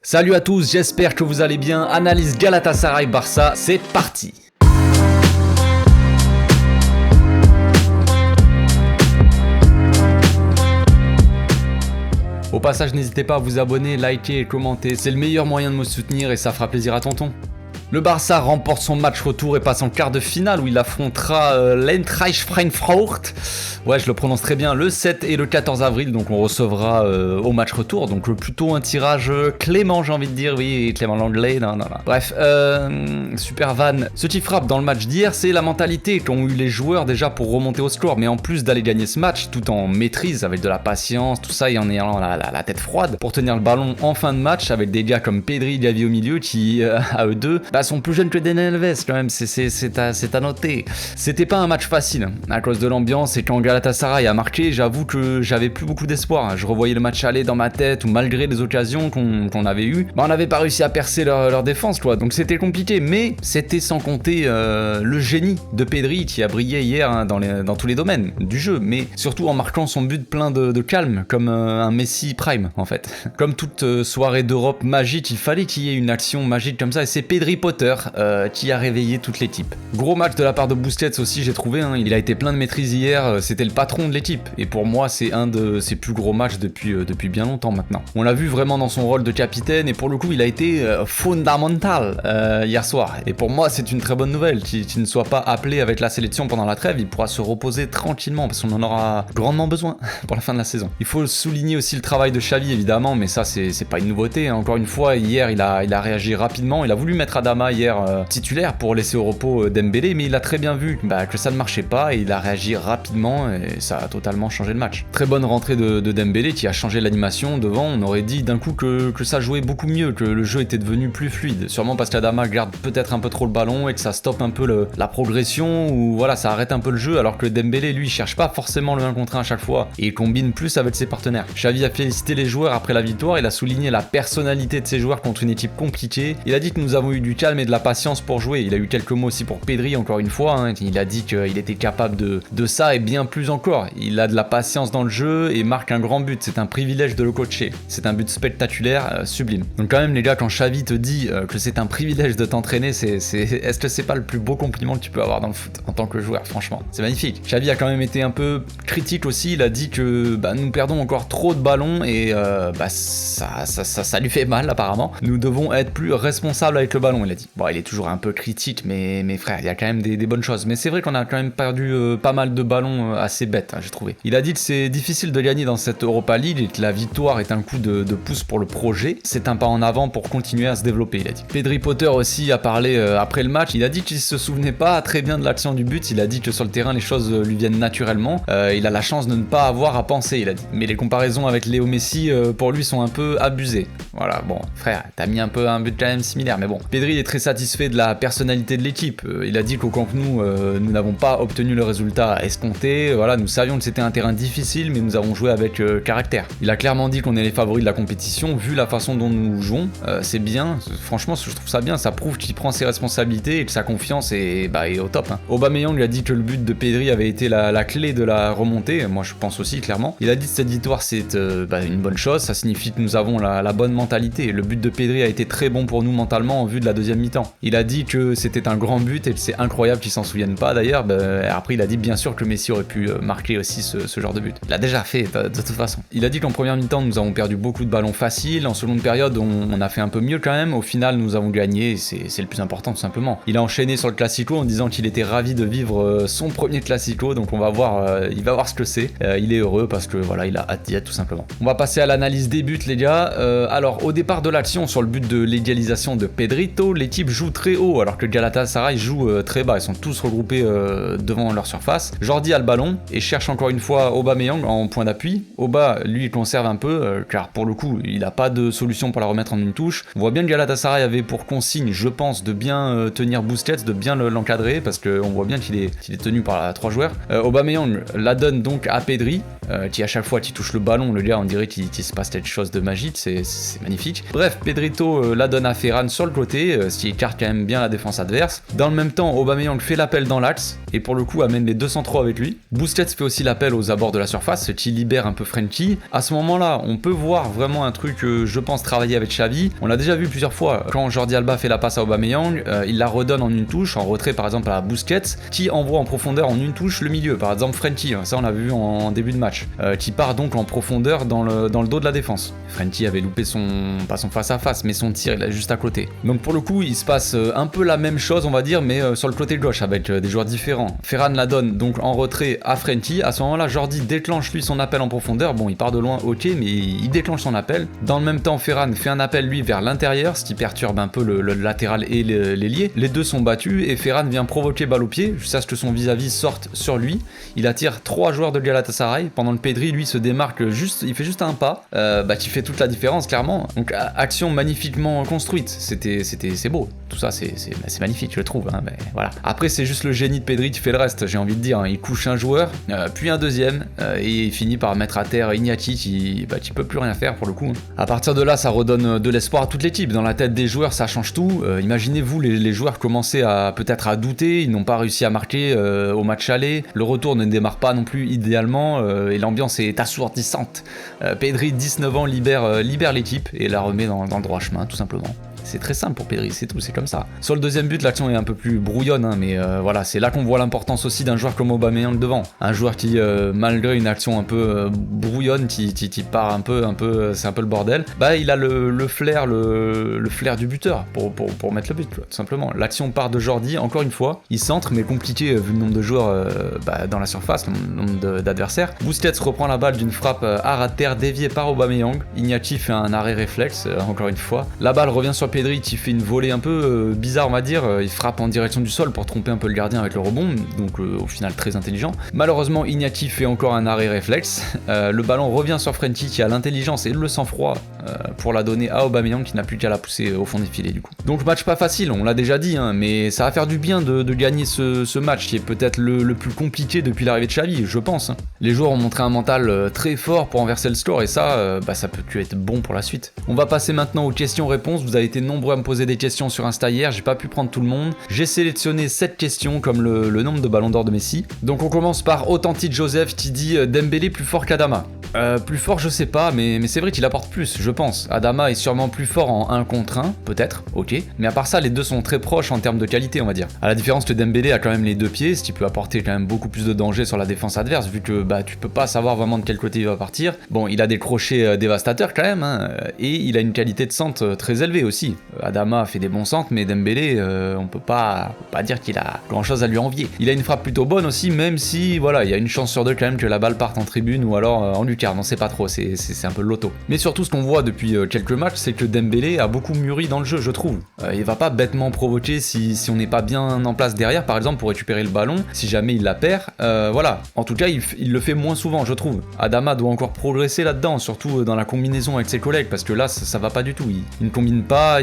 Salut à tous, j'espère que vous allez bien. Analyse Galatasaray-Barça, c'est parti. Au passage, n'hésitez pas à vous abonner, liker et commenter, c'est le meilleur moyen de me soutenir et ça fera plaisir à tonton. Le Barça remporte son match retour et passe en quart de finale où il affrontera l'Eintracht Frankfurt. Ouais, je le prononce très bien, le 7 et le 14 avril, donc on recevra au match retour, donc plutôt un tirage clément, j'ai envie de dire, oui, Clément Langlais, non. Bref, super van. Ce qui frappe dans le match d'hier, c'est la mentalité qu'ont eu les joueurs déjà pour remonter au score, mais en plus d'aller gagner ce match, tout en maîtrise, avec de la patience, tout ça, et en ayant la tête froide, pour tenir le ballon en fin de match, avec des gars comme Pedri, Gavi au milieu, qui, à eux deux, sont plus jeunes que Daniel Alves, quand même, c'est à noter. C'était pas un match facile, à cause de l'ambiance, et quand Galatasaray a marqué, j'avoue que j'avais plus beaucoup d'espoir. Je revoyais le match aller dans ma tête, où malgré les occasions qu'on avait eues, on n'avait pas réussi à percer leur défense, quoi. Donc c'était compliqué, mais c'était sans compter le génie de Pedri qui a brillé hier dans tous les domaines du jeu, mais surtout en marquant son but plein de calme, comme un Messi prime, en fait. Comme toute soirée d'Europe magique, il fallait qu'il y ait une action magique comme ça, et c'est Pedri Potter qui a réveillé toute l'équipe. Gros match de la part de Busquets aussi, j'ai trouvé, il a été plein de maîtrise hier, c'était le patron de l'équipe, et pour moi c'est un de ses plus gros matchs depuis bien longtemps maintenant. On l'a vu vraiment dans son rôle de capitaine, et pour le coup il a été fondamental hier soir, et pour moi c'est une très bonne nouvelle, qu'il ne soit pas appelé avec la sélection pendant la trêve, il pourra se reposer tranquillement, parce qu'on en aura grandement besoin pour la fin de la saison. Il faut souligner aussi le travail de Xavi évidemment, mais ça c'est pas une nouveauté, encore une fois hier il a réagi rapidement, il a voulu mettre Adama hier titulaire pour laisser au repos Dembélé, mais il a très bien vu que ça ne marchait pas, et il a réagi rapidement, et ça a totalement changé le match. Très bonne rentrée de Dembélé qui a changé l'animation devant, on aurait dit d'un coup que ça jouait beaucoup mieux, que le jeu était devenu plus fluide, sûrement parce qu'Adama garde peut-être un peu trop le ballon et que ça stoppe un peu la progression, ou voilà, ça arrête un peu le jeu, alors que Dembélé lui cherche pas forcément le 1 contre 1 à chaque fois, et il combine plus avec ses partenaires. Xavi a félicité les joueurs après la victoire, il a souligné la personnalité de ses joueurs contre une équipe compliquée, il a dit que nous avons eu du calme et de la patience pour jouer. Il a eu quelques mots aussi pour Pedri, encore une fois, il a dit qu'il était capable de ça et bien plus encore. Il a de la patience dans le jeu et marque un grand but, c'est un privilège de le coacher. C'est un but spectaculaire, sublime. Donc quand même les gars, quand Xavi te dit que c'est un privilège de t'entraîner, est-ce que c'est pas le plus beau compliment que tu peux avoir dans le foot en tant que joueur? Franchement, c'est magnifique. Xavi a quand même été un peu critique aussi, il a dit que nous perdons encore trop de ballons et ça lui fait mal apparemment. Nous devons être plus responsables avec le ballon, il a dit. Bon, il est toujours un peu critique, mais frère, il y a quand même des bonnes choses. Mais c'est vrai qu'on a quand même perdu pas mal de ballons assez bêtes, j'ai trouvé. Il a dit que c'est difficile de gagner dans cette Europa League et que la victoire est un coup de pouce pour le projet. C'est un pas en avant pour continuer à se développer, il a dit. Pedri Potter aussi a parlé après le match. Il a dit qu'il se souvenait pas très bien de l'action du but. Il a dit que sur le terrain, les choses lui viennent naturellement. Il a la chance de ne pas avoir à penser, il a dit. Mais les comparaisons avec Léo Messi, pour lui, sont un peu abusées. Voilà, bon, frère, t'as mis un peu un but quand même similaire, mais bon. Pedri est très satisfait de la personnalité de l'équipe. Il a dit qu'au Camp Nou, nous n'avons pas obtenu le résultat escompté. Voilà, nous savions que c'était un terrain difficile, mais nous avons joué avec caractère. Il a clairement dit qu'on est les favoris de la compétition, vu la façon dont nous jouons. C'est bien, franchement, je trouve ça bien. Ça prouve qu'il prend ses responsabilités et que sa confiance est au top. Aubameyang lui a dit que le but de Pedri avait été la clé de la remontée. Moi, je pense aussi, clairement. Il a dit que cette victoire, c'est une bonne chose. Ça signifie que nous avons la bonne mentalité. Le but de Pedri a été très bon pour nous mentalement en vue de la deuxième mi-temps. Il a dit que c'était un grand but et que c'est incroyable qu'ils s'en souviennent pas d'ailleurs. Après il a dit bien sûr que Messi aurait pu marquer aussi ce genre de but. Il l'a déjà fait de toute façon. Il a dit qu'en première mi-temps nous avons perdu beaucoup de ballons faciles, en seconde période on a fait un peu mieux quand même, au final nous avons gagné, c'est le plus important tout simplement. Il a enchaîné sur le Classico en disant qu'il était ravi de vivre son premier Classico, donc on va voir, il va voir ce que c'est. Il est heureux parce que voilà, il a hâte d'y être tout simplement. On va passer à l'analyse des buts les gars. Alors au départ de l'action sur le but de l'égalisation de Pedrito, l'équipe joue très haut alors que Galatasaray joue très bas, ils sont tous regroupés devant leur surface. Jordi a le ballon et cherche encore une fois Aubameyang en point d'appui. Aubameyang lui il conserve un peu car pour le coup il n'a pas de solution pour la remettre en une touche. On voit bien que Galatasaray avait pour consigne, je pense, de bien tenir Busquets, de bien l'encadrer parce qu'on voit bien qu'il est tenu par 3 joueurs. Aubameyang la donne donc à Pedri qui à chaque fois qui touche le ballon, le gars on dirait qu'il se passe quelque chose de magique, c'est magnifique. Bref, Pedrito la donne à Ferran sur le côté, ce qui écarte quand même bien la défense adverse. Dans le même temps, Aubameyang fait l'appel dans l'axe, et pour le coup amène les 203 avec lui. Busquets fait aussi l'appel aux abords de la surface, ce qui libère un peu Frenkie. À ce moment-là, on peut voir vraiment un truc, je pense, travailler avec Xavi. On l'a déjà vu plusieurs fois, quand Jordi Alba fait la passe à Aubameyang, il la redonne en une touche, en retrait par exemple à Busquets, qui envoie en profondeur en une touche le milieu, par exemple Frenkie, ça on l'a vu en début de match, qui part donc en profondeur dans le dos de la défense. Frenkie avait loupé pas son face à face, mais son tir il est juste à côté. Donc pour le coup, il se passe un peu la même chose, on va dire, mais sur le côté gauche, avec des joueurs différents. Ferran la donne donc en retrait à Frenkie. À ce moment-là, Jordi déclenche lui son appel en profondeur. Bon, il part de loin, ok, mais il déclenche son appel. Dans le même temps, Ferran fait un appel lui vers l'intérieur, ce qui perturbe un peu le latéral et l'ailier. Les deux sont battus et Ferran vient provoquer balle au pied, jusqu'à ce que son vis-à-vis sorte sur lui. Il attire 3 joueurs de Galatasaray. Pendant le Pedri, lui se démarque juste, il fait juste un pas, qui fait toute la différence clairement. Donc action magnifiquement construite. C'est beau. Tout ça, c'est magnifique, je trouve. Hein, mais voilà. Après, c'est juste le génie de Pedri qui fait le reste, j'ai envie de dire. Hein. Il couche un joueur, puis un deuxième, et il finit par mettre à terre Iñaki qui peut plus rien faire pour le coup. À partir de là, ça redonne de l'espoir à toute l'équipe. Dans la tête des joueurs, ça change tout. Imaginez-vous, les joueurs commençaient peut-être à douter, ils n'ont pas réussi à marquer au match aller. Le retour ne démarre pas non plus idéalement, et l'ambiance est assourdissante. Pedri, 19 ans, libère l'équipe et la remet dans le droit chemin, tout simplement. C'est très simple pour Pedri, c'est tout, c'est comme ça. Sur le deuxième but, l'action est un peu plus brouillonne, hein, mais voilà, c'est là qu'on voit l'importance aussi d'un joueur comme Aubameyang devant. Un joueur qui, malgré une action un peu brouillonne, qui part un peu, c'est un peu le bordel, il a le flair du buteur pour mettre le but, tout simplement. L'action part de Jordi, encore une fois, il centre, mais compliqué vu le nombre de joueurs dans la surface, le nombre d'adversaires. Busquets reprend la balle d'une frappe à ras de terre déviée par Aubameyang. Iñaki fait un arrêt réflexe, encore une fois. La balle revient sur Pedri qui fait une volée un peu bizarre, on va dire. Il frappe en direction du sol pour tromper un peu le gardien avec le rebond, donc au final très intelligent. Malheureusement, Iñaki fait encore un arrêt réflexe. Le ballon revient sur Frenkie qui a l'intelligence et le sang-froid pour la donner à Aubameyang qui n'a plus qu'à la pousser au fond des filets du coup. Donc match pas facile, on l'a déjà dit, hein, mais ça va faire du bien de gagner ce match qui est peut-être le plus compliqué depuis l'arrivée de Xavi, je pense. Les joueurs ont montré un mental très fort pour renverser le score et ça peut que être bon pour la suite. On va passer maintenant aux questions-réponses. Vous avez été nombreux à me poser des questions sur Insta hier, j'ai pas pu prendre tout le monde. J'ai sélectionné 7 questions comme le nombre de ballons d'or de Messi. Donc on commence par Authentique Joseph qui dit Dembélé plus fort qu'Adama. Plus fort je sais pas, mais c'est vrai qu'il apporte plus, je pense. Adama est sûrement plus fort en 1 contre 1, peut-être, ok. Mais à part ça, les deux sont très proches en termes de qualité, on va dire. À la différence que Dembélé a quand même les 2 pieds, ce qui peut apporter quand même beaucoup plus de danger sur la défense adverse, vu que tu peux pas savoir vraiment de quel côté il va partir. Bon, il a des crochets dévastateurs quand même, hein, et il a une qualité de centre très élevée aussi. Adama fait des bons centres, mais Dembélé, on peut pas dire qu'il a grand chose à lui envier. Il a une frappe plutôt bonne aussi, même si, voilà, il y a une chance sur 2 quand même que la balle parte en tribune ou alors en lucarne, on sait pas trop, c'est un peu le loto. Mais surtout, ce qu'on voit depuis quelques matchs, c'est que Dembélé a beaucoup mûri dans le jeu, je trouve. Il va pas bêtement provoquer si on n'est pas bien en place derrière, par exemple, pour récupérer le ballon, si jamais il la perd. Voilà. En tout cas, il le fait moins souvent, je trouve. Adama doit encore progresser là-dedans, surtout dans la combinaison avec ses collègues, parce que là, ça va pas du tout. Il ne combine pas,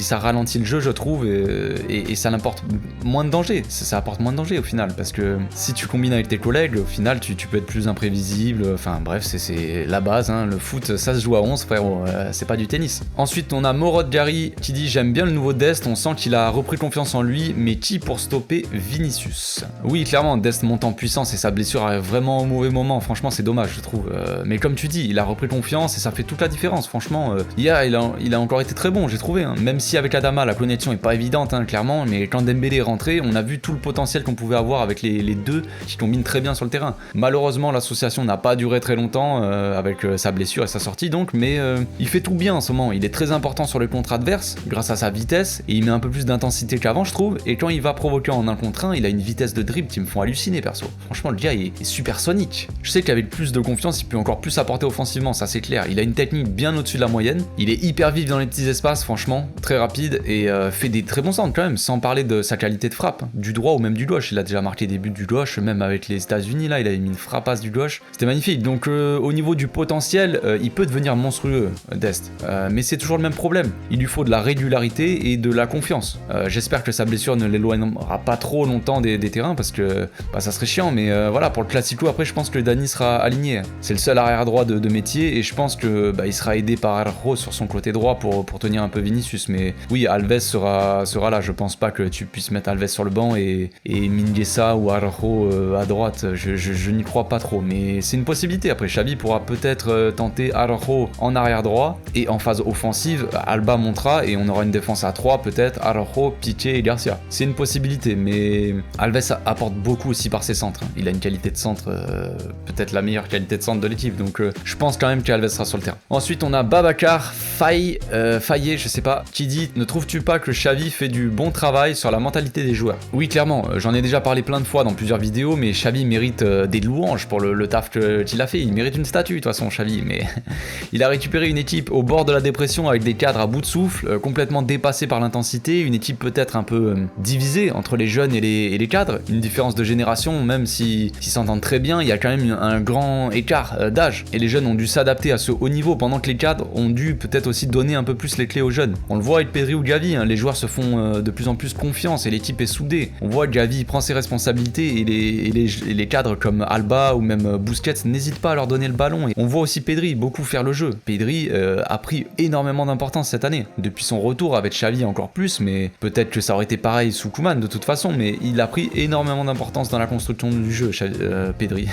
ça ralentit le jeu, je trouve, et ça n'apporte moins de danger. Ça apporte moins de danger au final, parce que si tu combines avec tes collègues, au final, tu peux être plus imprévisible. Enfin bref, c'est la base, hein. Le foot, ça se joue à 11, frérot, c'est pas du tennis. Ensuite, on a Morod Gary qui dit j'aime bien le nouveau Dest, on sent qu'il a repris confiance en lui, mais qui pour stopper Vinicius? Oui, clairement, Dest monte en puissance et sa blessure arrive vraiment au mauvais moment. Franchement, c'est dommage, je trouve. Mais comme tu dis, il a repris confiance et ça fait toute la différence. Franchement, hier, il a encore été très bon, j'ai trouvé. Hein. Même si avec Adama, la connexion est pas évidente, hein, clairement, mais quand Dembélé est rentré, on a vu tout le potentiel qu'on pouvait avoir avec les deux qui combinent très bien sur le terrain. Malheureusement, l'association n'a pas duré très longtemps avec sa blessure et sa sortie, donc, mais il fait tout bien en ce moment. Il est très important sur le contre adverse grâce à sa vitesse et il met un peu plus d'intensité qu'avant, je trouve. Et quand il va provoquer en 1 contre 1, il a une vitesse de dribble qui me font halluciner, perso. Franchement, le gars est supersonique. Je sais qu'avec plus de confiance, il peut encore plus apporter offensivement, ça c'est clair. Il a une technique bien au-dessus de la moyenne. Il est hyper vif dans les petits espaces, franchement, très rapide et fait des très bons centres quand même, sans parler de sa qualité de frappe, du droit ou même du gauche. Il a déjà marqué des buts du gauche, même avec les États-Unis là, il avait mis une frappasse du gauche. C'était magnifique. Donc qu'au niveau du potentiel, il peut devenir monstrueux, Dest. Mais c'est toujours le même problème. Il lui faut de la régularité et de la confiance. J'espère que sa blessure ne l'éloignera pas trop longtemps des terrains parce que ça serait chiant. Mais voilà, pour le Classico, après, je pense que Dani sera aligné. C'est le seul arrière droit de métier et je pense que il sera aidé par Araujo sur son côté droit pour tenir un peu Vinicius. Mais oui, Alves sera là. Je pense pas que tu puisses mettre Alves sur le banc et Mingueza ou Araujo à droite. Je n'y crois pas trop. Mais c'est une possibilité. Après, Xavi pourra peut-être tenter Araujo en arrière droit et en phase offensive, Alba montera et on aura une défense à 3 peut-être, Araujo, Piqué et Garcia. C'est une possibilité, mais Alves apporte beaucoup aussi par ses centres. Il a une qualité de centre, peut-être la meilleure qualité de centre de l'équipe, donc je pense quand même qu'Alves sera sur le terrain. Ensuite, on a Babacar Faye, je sais pas, qui dit « Ne trouves-tu pas que Xavi fait du bon travail sur la mentalité des joueurs ?» Oui, clairement, j'en ai déjà parlé plein de fois dans plusieurs vidéos, mais Xavi mérite des louanges pour le taf qu'il a fait. Il mérite une statue, de toute façon, Xavi, mais il a récupéré une équipe au bord de la dépression avec des cadres à bout de souffle, complètement dépassés par l'intensité, une équipe peut-être un peu divisée entre les jeunes et les cadres, une différence de génération, même s'ils s'entendent très bien, il y a quand même un grand écart d'âge, et les jeunes ont dû s'adapter à ce haut niveau, pendant que les cadres ont dû peut-être aussi donner un peu plus les clés aux jeunes. On le voit avec Pedri ou Gavi, les joueurs se font de plus en plus confiance et l'équipe est soudée. On voit que Gavi prend ses responsabilités et les cadres comme Alba ou même Busquets n'hésitent pas à leur donner le ballon, et on voit aussi Pedri beaucoup faire le jeu. Pedri a pris énormément d'importance cette année, depuis son retour avec Xavi encore plus, mais peut-être que ça aurait été pareil sous Koeman de toute façon, mais il a pris énormément d'importance dans la construction du jeu, Pedri.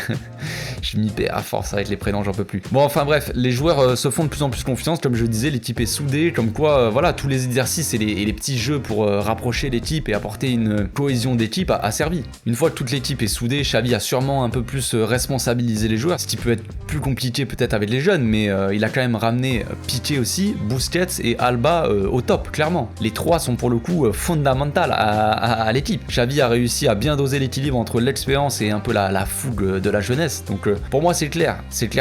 Je m'y perds à force avec les prénoms, j'en peux plus. Bon, enfin bref, les joueurs se font de plus en plus confiance, comme je disais, l'équipe est soudée, comme quoi, voilà, tous les exercices et les petits jeux pour rapprocher l'équipe et apporter une cohésion d'équipe a servi. Une fois que toute l'équipe est soudée, Xavi a sûrement un peu plus responsabilisé les joueurs, ce qui peut être plus compliqué peut-être avec les jeunes, mais il a quand même ramené Piqué aussi, Busquets et Alba au top, clairement. Les trois sont pour le coup fondamentaux à l'équipe. Xavi a réussi à bien doser l'équilibre entre l'expérience et un peu la fougue de la jeunesse, donc pour moi c'est clair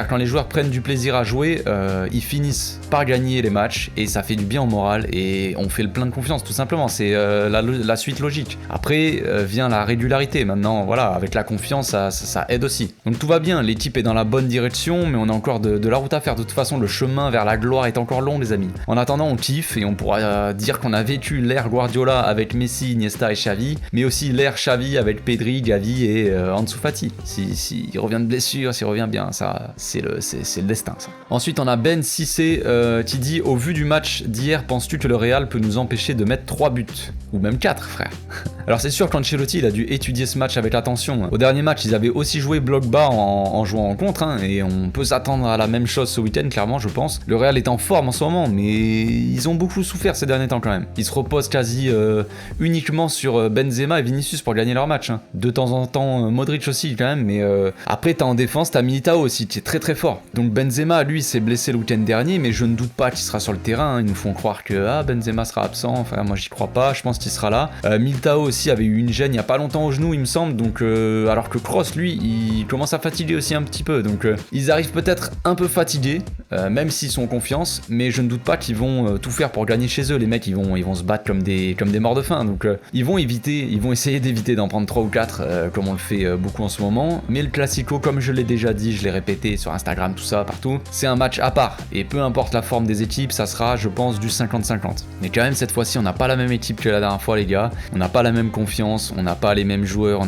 quand les joueurs prennent du plaisir à jouer, ils finissent par gagner les matchs et ça fait du bien au moral et on fait le plein de confiance tout simplement, c'est la suite logique. Après vient la régularité, maintenant voilà, avec la confiance ça aide aussi. Donc tout va bien, l'équipe est dans la bonne direction, mais on a encore de la route à faire. De toute façon, le chemin vers la gloire est encore long, les amis. En attendant, on kiffe et on pourra dire qu'on a vécu l'ère Guardiola avec Messi, Iniesta et Xavi, mais aussi l'ère Xavi avec Pedri, Gavi et Ansu Fati. S'il revient de blessure, s'il revient bien, ça c'est le destin, ça. Ensuite, on a Ben Cissé qui dit « Au vu du match d'hier, penses-tu que le Real peut nous empêcher de mettre 3 buts ? Ou même 4, frère ?» Alors c'est sûr qu'Ancelotti il a dû étudier ce match avec attention. Au dernier match, ils avaient aussi joué bloc bas en jouant en contre, et on peut s'attendre à la même chose ce week-end, clairement, je pense. Le Real est en forme en ce moment, mais ils ont beaucoup souffert ces derniers temps quand même. Ils se reposent quasi uniquement sur Benzema et Vinicius pour gagner leur match. De temps en temps, Modric aussi quand même, mais après t'as en défense, t'as Militao aussi qui est très très fort. Donc Benzema, lui, s'est blessé le week-end dernier, mais je ne doute pas qu'il sera sur le terrain. Ils nous font croire que Benzema sera absent, enfin moi j'y crois pas, je pense qu'il sera là. Militao aussi avait eu une gêne il y a pas longtemps au genou, il me semble, donc alors que Kroos, lui, il commence à fatiguer aussi un petit peu, donc ils arrivent peut-être un peu fatigués, même s'ils sont en confiance, mais je ne doute pas qu'ils vont tout faire pour gagner chez eux. Les mecs, ils vont se battre comme des morts de faim, donc ils vont essayer d'éviter d'en prendre 3 ou 4, comme on le fait beaucoup en ce moment. Mais le Classico, comme je l'ai déjà dit, je l'ai répété sur Instagram, tout ça, partout, c'est un match à part, et peu importe la forme des équipes, ça sera, je pense, du 50-50. Mais quand même, cette fois-ci, on n'a pas la même équipe que la dernière fois, les gars, on n'a pas la même confiance, on n'a pas les mêmes joueurs,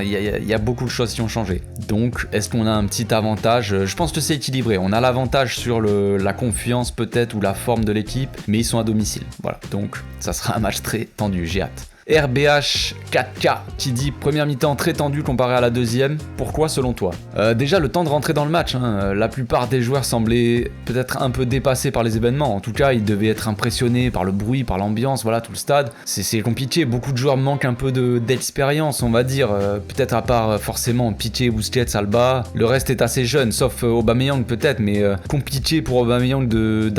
il y a beaucoup de choses qui ont changé. Donc, est-ce qu'on a un petit avantage ? Je pense que c'est équilibré. On a l'avantage sur la confiance peut-être ou la forme de l'équipe, mais ils sont à domicile. Voilà, donc ça sera un match très tendu, j'ai hâte. RBH 4K qui dit première mi-temps très tendue comparée à la deuxième. Pourquoi selon toi ? Déjà le temps de rentrer dans le match, la plupart des joueurs semblaient peut-être un peu dépassés par les événements. En tout cas, ils devaient être impressionnés par le bruit, par l'ambiance, voilà, tout le stade. C'est compliqué, beaucoup de joueurs manquent un peu d'expérience, on va dire. Peut-être à part forcément Piqué, Busquets, Alba. Le reste est assez jeune, sauf Aubameyang peut-être, mais compliqué pour Aubameyang de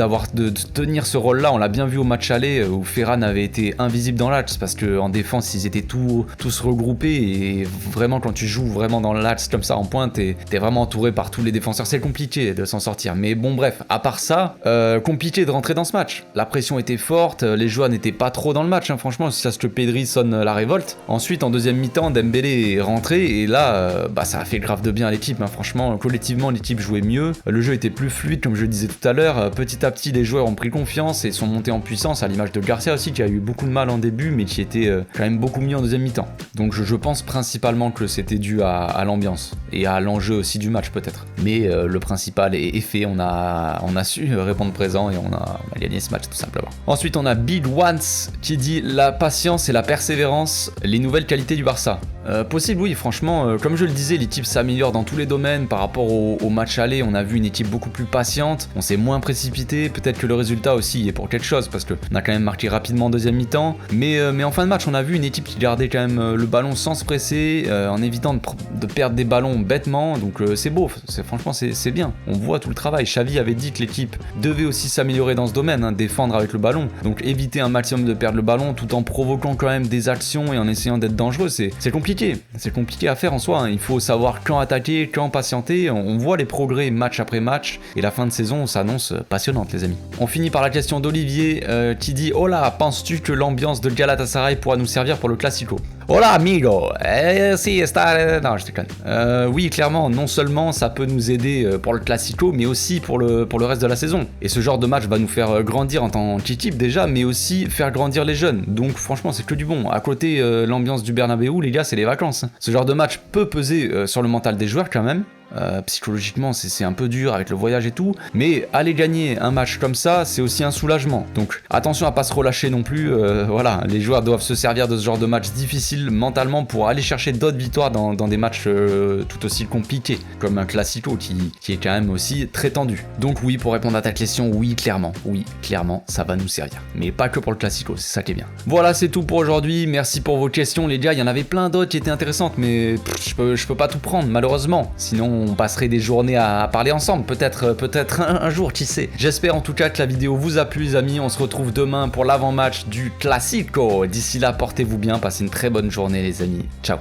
tenir ce rôle-là. On l'a bien vu au match aller où Ferran avait été invisible dans l'axe parce que qu'en défense ils étaient tous regroupés et vraiment quand tu joues vraiment dans l'axe comme ça en pointe, t'es vraiment entouré par tous les défenseurs, c'est compliqué de s'en sortir. Mais bon bref, à part ça, compliqué de rentrer dans ce match. La pression était forte, les joueurs n'étaient pas trop dans le match, hein, franchement, c'est ce que Pedri sonne la révolte. Ensuite en deuxième mi-temps, Dembélé est rentré et là, ça a fait grave de bien à l'équipe, hein, franchement, collectivement l'équipe jouait mieux, le jeu était plus fluide comme je le disais tout à l'heure, petit à petit les joueurs ont pris confiance et sont montés en puissance, à l'image de Garcia aussi qui a eu beaucoup de mal en début mais qui était quand même beaucoup mieux en deuxième mi-temps. Donc je pense principalement que c'était dû à l'ambiance et à l'enjeu aussi du match peut-être. Mais le principal est fait, on a su répondre présent et on a gagné ce match tout simplement. Ensuite on a Big Ones qui dit la patience et la persévérance, les nouvelles qualités du Barça. Possible oui, franchement, comme je le disais, l'équipe s'améliore dans tous les domaines par rapport au match aller, on a vu une équipe beaucoup plus patiente, on s'est moins précipité, peut-être que le résultat aussi est pour quelque chose parce qu'on a quand même marqué rapidement en deuxième mi-temps, mais en fin de match on a vu une équipe qui gardait quand même le ballon sans se presser, en évitant de perdre des ballons bêtement, donc c'est beau, franchement c'est bien, on voit tout le travail. Xavi avait dit que l'équipe devait aussi s'améliorer dans ce domaine, hein, défendre avec le ballon, donc éviter un maximum de perdre le ballon tout en provoquant quand même des actions et en essayant d'être dangereux, c'est compliqué à faire en soi, hein. Il faut savoir quand attaquer, quand patienter, on voit les progrès match après match et la fin de saison s'annonce passionnante les amis. On finit par la question d'Olivier qui dit oh là, penses-tu que l'ambiance de Galatasaray pourra nous servir pour le Classico? Hola amigo, si está... Non, je déconne. Oui, clairement, non seulement ça peut nous aider pour le Classico, mais aussi pour le reste de la saison. Et ce genre de match va nous faire grandir en tant qu'équipe déjà, mais aussi faire grandir les jeunes. Donc franchement, c'est que du bon. À côté, l'ambiance du Bernabéu, les gars, c'est les vacances. Ce genre de match peut peser sur le mental des joueurs quand même. Psychologiquement c'est un peu dur avec le voyage et tout, mais aller gagner un match comme ça c'est aussi un soulagement, donc attention à pas se relâcher non plus, voilà, les joueurs doivent se servir de ce genre de match difficile mentalement pour aller chercher d'autres victoires dans des matchs tout aussi compliqués comme un Classico qui est quand même aussi très tendu. Donc oui, pour répondre à ta question, oui clairement ça va nous servir, mais pas que pour le Classico, c'est ça qui est bien. Voilà, c'est tout pour aujourd'hui, merci pour vos questions les gars, il y en avait plein d'autres qui étaient intéressantes mais je peux pas tout prendre malheureusement, sinon on passerait des journées à parler ensemble, peut-être un jour, qui sait. J'espère en tout cas que la vidéo vous a plu les amis, on se retrouve demain pour l'avant-match du Classico. D'ici là, portez-vous bien, passez une très bonne journée les amis, ciao.